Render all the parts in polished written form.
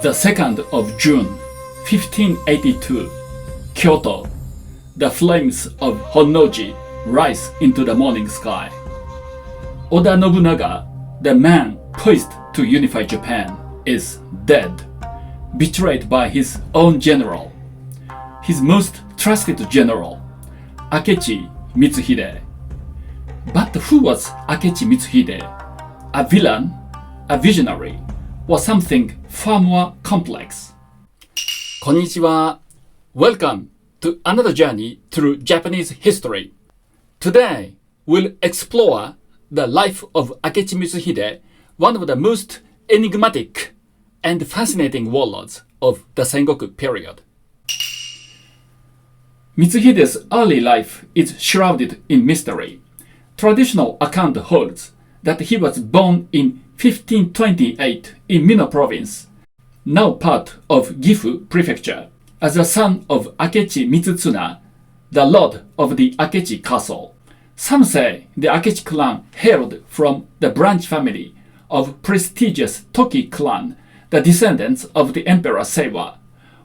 The 2nd of June, 1582, Kyoto. The flames of Honno-ji rise into the morning sky. Oda Nobunaga, the man poised to unify Japan, is dead, betrayed by his own general, his most trusted general, Akechi Mitsuhide. But who was Akechi Mitsuhide? A villain, a visionary, or something far more complex? Konnichiwa. Welcome to another journey through Japanese history. Today, we'll explore the life of Akechi Mitsuhide, one of the most enigmatic and fascinating warlords of the Sengoku period. Mitsuhide's early life is shrouded in mystery. Traditional account holds that he was born in 1528 in Mino province, now part of Gifu prefecture, as a son of Akechi Mitsutsuna, the lord of the Akechi castle. Some say the Akechi clan hailed from the branch family of prestigious Toki clan, the descendants of the Emperor Seiwa,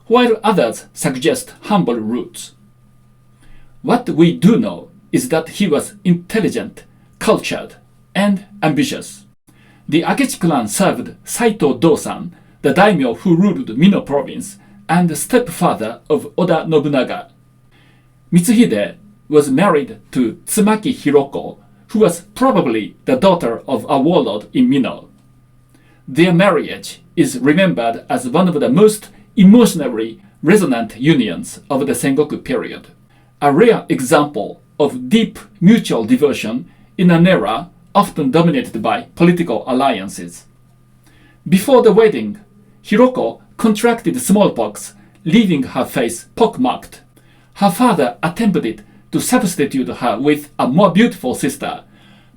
while others suggest humble roots. What we do know is that he was intelligent, cultured, and ambitious. The Akechi clan served Saito Dosan, the daimyo who ruled Mino province and stepfather of Oda Nobunaga. Mitsuhide was married to Tsumaki Hiroko, who was probably the daughter of a warlord in Mino. Their marriage is remembered as one of the most emotionally resonant unions of the Sengoku period, a rare example of deep mutual devotion in an era often dominated by political alliances. Before the wedding, Hiroko contracted smallpox, leaving her face pockmarked. Her father attempted to substitute her with a more beautiful sister,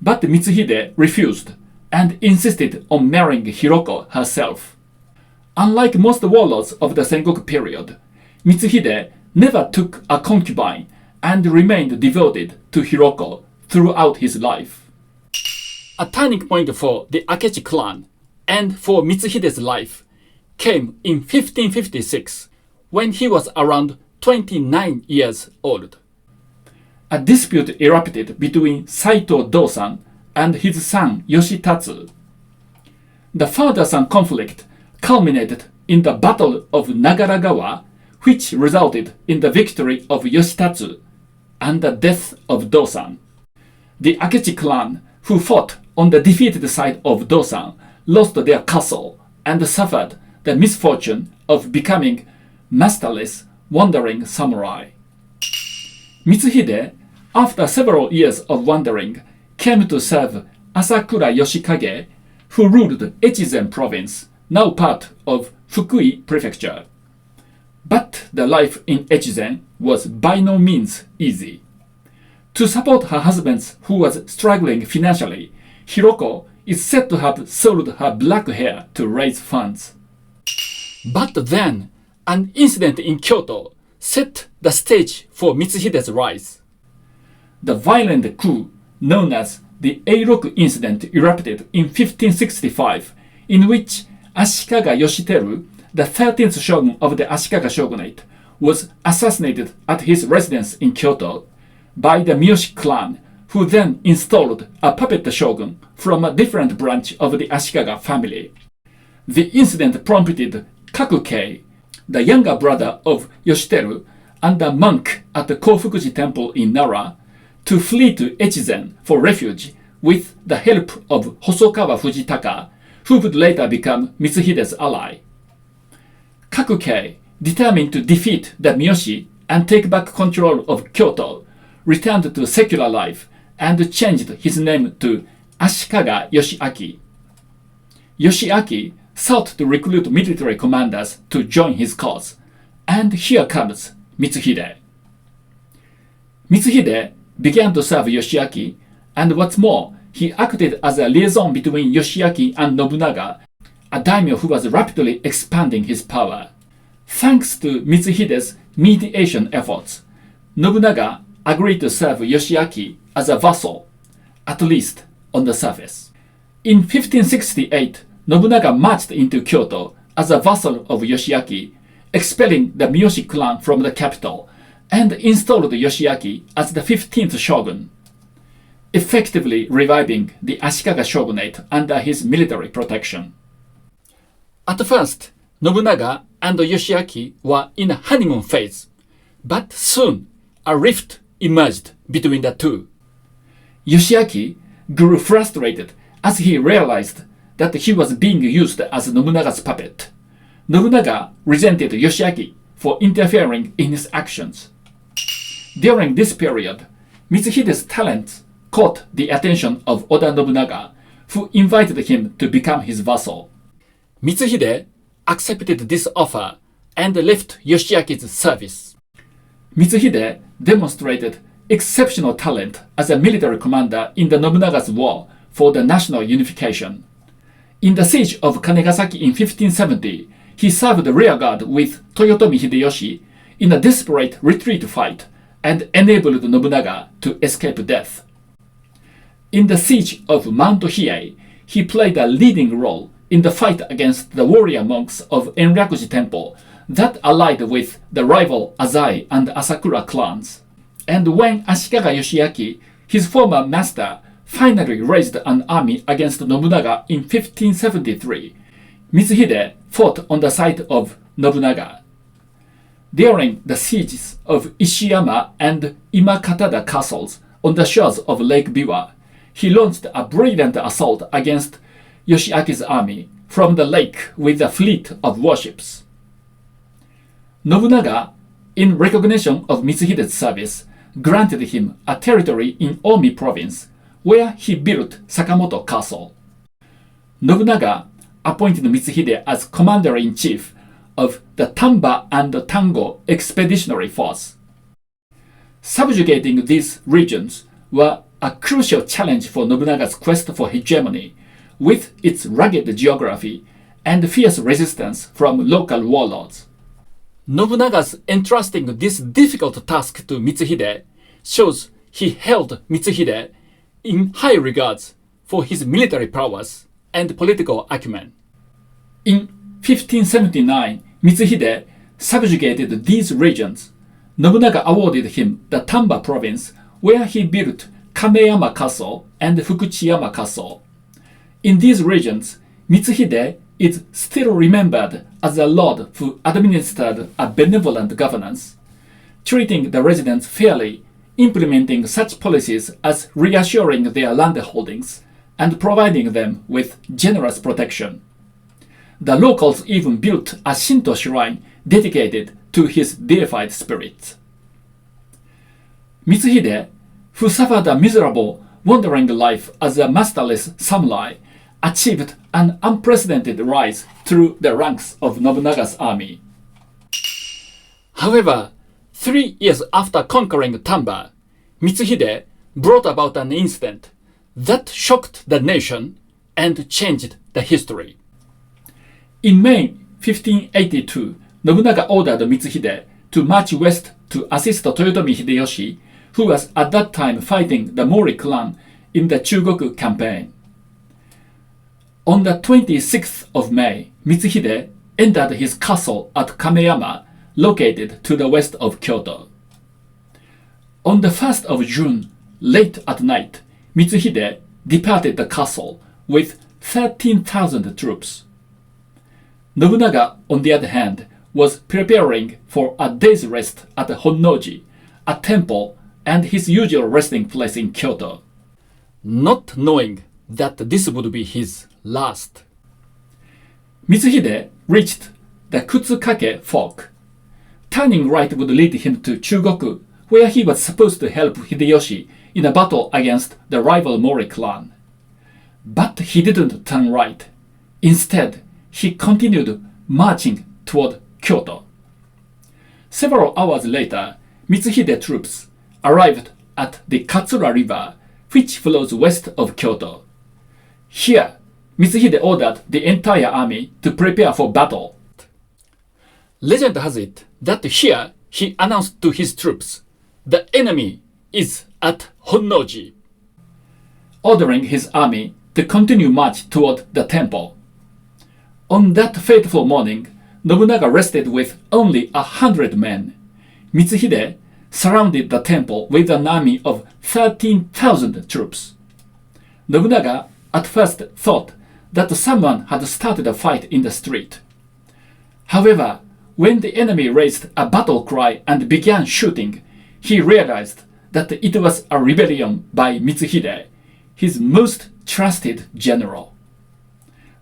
but Mitsuhide refused and insisted on marrying Hiroko herself. Unlike most warlords of the Sengoku period, Mitsuhide never took a concubine and remained devoted to Hiroko throughout his life. A turning point for the Akechi clan and for Mitsuhide's life came in 1556, when he was around 29 years old. A dispute erupted between Saito Dosan and his son Yoshitatsu. The father-son conflict culminated in the Battle of Nagaragawa, which resulted in the victory of Yoshitatsu and the death of Dosan. The Akechi clan, who fought on the defeated side of Dosan, lost their castle and suffered the misfortune of becoming masterless, wandering samurai. Mitsuhide, after several years of wandering, came to serve Asakura Yoshikage, who ruled Echizen province, now part of Fukui prefecture. But the life in Echizen was by no means easy. To support her husband, who was struggling financially, Hiroko is said to have sold her black hair to raise funds. But then, an incident in Kyoto set the stage for Mitsuhide's rise. The violent coup known as the Eiroku Incident erupted in 1565, in which Ashikaga Yoshiteru, the 13th shogun of the Ashikaga shogunate, was assassinated at his residence in Kyoto by the Miyoshi clan, who then installed a puppet shogun from a different branch of the Ashikaga family. The incident prompted Kakukei, the younger brother of Yoshiteru and a monk at the Kofukuji temple in Nara, to flee to Echizen for refuge with the help of Hosokawa Fujitaka, who would later become Mitsuhide's ally. Kakukei, determined to defeat the Miyoshi and take back control of Kyoto, returned to secular life and changed his name to Ashikaga Yoshiaki. Yoshiaki sought to recruit military commanders to join his cause, and here comes Mitsuhide. Mitsuhide began to serve Yoshiaki, and what's more, he acted as a liaison between Yoshiaki and Nobunaga, a daimyo who was rapidly expanding his power. Thanks to Mitsuhide's mediation efforts, Nobunaga agreed to serve Yoshiaki as a vassal, at least on the surface. In 1568, Nobunaga marched into Kyoto as a vassal of Yoshiaki, expelling the Miyoshi clan from the capital, and installed Yoshiaki as the 15th shogun, effectively reviving the Ashikaga shogunate under his military protection. At first, Nobunaga and Yoshiaki were in a honeymoon phase, but soon a rift emerged between the two. Yoshiaki grew frustrated as he realized that he was being used as Nobunaga's puppet. Nobunaga resented Yoshiaki for interfering in his actions. During this period, Mitsuhide's talents caught the attention of Oda Nobunaga, who invited him to become his vassal. Mitsuhide accepted this offer and left Yoshiaki's service. Mitsuhide demonstrated exceptional talent as a military commander in the Nobunaga's war for the national unification. In the siege of Kanegasaki in 1570, he served rearguard with Toyotomi Hideyoshi in a desperate retreat fight and enabled Nobunaga to escape death. In the siege of Mount Hiei, he played a leading role in the fight against the warrior monks of Enryakuji Temple that allied with the rival Azai and Asakura clans. And when Ashikaga Yoshiaki, his former master, finally raised an army against Nobunaga in 1573, Mitsuhide fought on the side of Nobunaga. During the sieges of Ishiyama and Imakatada castles on the shores of Lake Biwa, he launched a brilliant assault against Yoshiaki's army from the lake with a fleet of warships. Nobunaga, in recognition of Mitsuhide's service, granted him a territory in Omi province, where he built Sakamoto Castle. Nobunaga appointed Mitsuhide as commander-in-chief of the Tamba and Tango Expeditionary Force. Subjugating these regions were a crucial challenge for Nobunaga's quest for hegemony, with its rugged geography and fierce resistance from local warlords. Nobunaga's entrusting this difficult task to Mitsuhide shows he held Mitsuhide in high regards for his military prowess and political acumen. In 1579, Mitsuhide subjugated these regions. Nobunaga awarded him the Tamba province, where he built Kameyama Castle and Fukuchiyama Castle. In these regions, Mitsuhide is still remembered as a lord who administered a benevolent governance, treating the residents fairly, implementing such policies as reassuring their land holdings and providing them with generous protection. The locals even built a Shinto shrine dedicated to his deified spirits. Mitsuhide, who suffered a miserable, wandering life as a masterless samurai, achieved an unprecedented rise through the ranks of Nobunaga's army. However, 3 years after conquering Tamba, Mitsuhide brought about an incident that shocked the nation and changed the history. In May 1582, Nobunaga ordered Mitsuhide to march west to assist Toyotomi Hideyoshi, who was at that time fighting the Mori clan in the Chugoku campaign. On the 26th of May, Mitsuhide entered his castle at Kameyama, located to the west of Kyoto. On the 1st of June, late at night, Mitsuhide departed the castle with 13,000 troops. Nobunaga, on the other hand, was preparing for a day's rest at Honno-ji, a temple and his usual resting place in Kyoto, not knowing that this would be his last. Mitsuhide reached the Kutsukake Fork. Turning right would lead him to Chugoku, where he was supposed to help Hideyoshi in a battle against the rival Mori clan. But he didn't turn right. Instead, he continued marching toward Kyoto. Several hours later, Mitsuhide troops arrived at the Katsura River, which flows west of Kyoto. Here, Mitsuhide ordered the entire army to prepare for battle. Legend has it that here he announced to his troops, "The enemy is at Honno-ji," ordering his army to continue march toward the temple. On that fateful morning, Nobunaga rested with only 100 men. Mitsuhide surrounded the temple with an army of 13,000 troops. Nobunaga at first thought that someone had started a fight in the street. However, when the enemy raised a battle cry and began shooting, he realized that it was a rebellion by Mitsuhide, his most trusted general.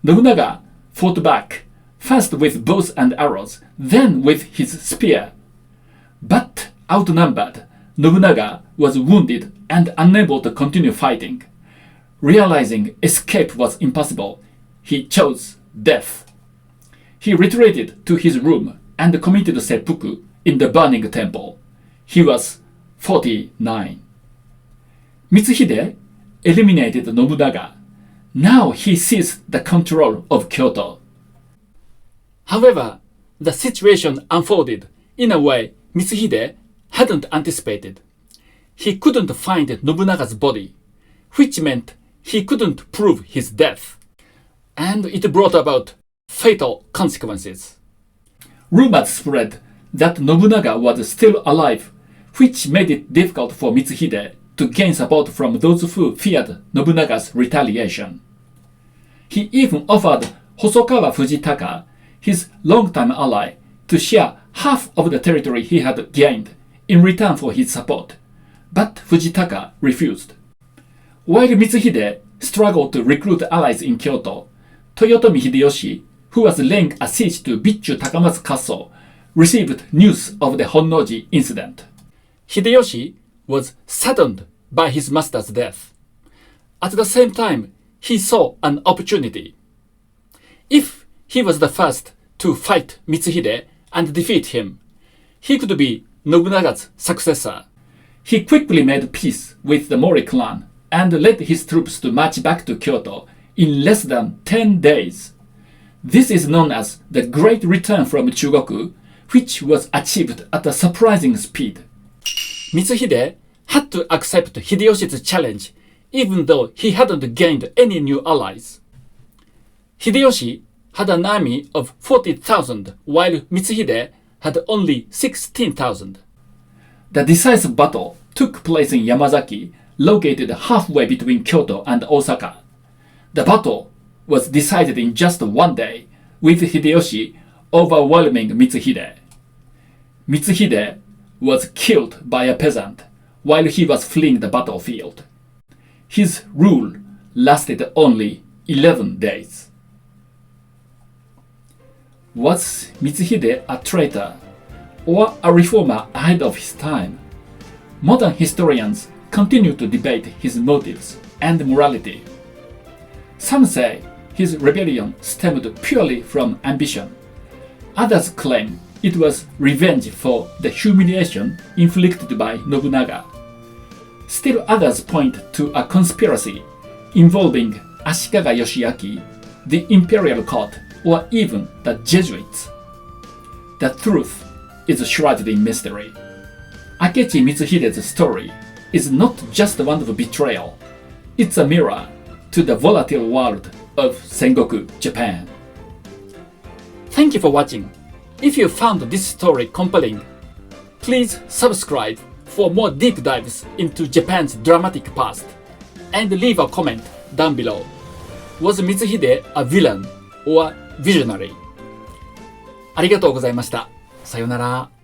Nobunaga fought back, first with bows and arrows, then with his spear. But outnumbered, Nobunaga was wounded and unable to continue fighting. Realizing escape was impossible, he chose death. He retreated to his room and committed seppuku in the burning temple. He was 49. Mitsuhide eliminated Nobunaga. Now he seized the control of Kyoto. However, the situation unfolded in a way Mitsuhide hadn't anticipated. He couldn't find Nobunaga's body, which meant he couldn't prove his death, and it brought about fatal consequences. Rumors spread that Nobunaga was still alive, which made it difficult for Mitsuhide to gain support from those who feared Nobunaga's retaliation. He even offered Hosokawa Fujitaka, his longtime ally, to share half of the territory he had gained in return for his support, but Fujitaka refused. While Mitsuhide struggled to recruit allies in Kyoto, Toyotomi Hideyoshi, who was laying a siege to Bichu Takamatsu Castle, received news of the Honno-ji Incident. Hideyoshi was saddened by his master's death. At the same time, he saw an opportunity. If he was the first to fight Mitsuhide and defeat him, he could be Nobunaga's successor. He quickly made peace with the Mori clan and led his troops to march back to Kyoto in less than 10 days. This is known as the Great Return from Chugoku, which was achieved at a surprising speed. Mitsuhide had to accept Hideyoshi's challenge, even though he hadn't gained any new allies. Hideyoshi had an army of 40,000, while Mitsuhide had only 16,000. The decisive battle took place in Yamazaki, located halfway between Kyoto and Osaka. The battle was decided in just one day, with Hideyoshi overwhelming Mitsuhide. Mitsuhide was killed by a peasant while he was fleeing the battlefield. His rule lasted only 11 days. Was Mitsuhide a traitor or a reformer ahead of his time? Modern historians continue to debate his motives and morality. Some say his rebellion stemmed purely from ambition. Others claim it was revenge for the humiliation inflicted by Nobunaga. Still others point to a conspiracy involving Asakura Yoshikage, the imperial court, or even the Jesuits. The truth is shrouded in mystery. Akechi Mitsuhide's story is not just one of betrayal. It's a mirror to the volatile world of Sengoku, Japan. Thank you for watching. If you found this story compelling, please subscribe for more deep dives into Japan's dramatic past, and leave a comment down below. Was Mitsuhide a villain or visionary? ありがとうございました。さようなら。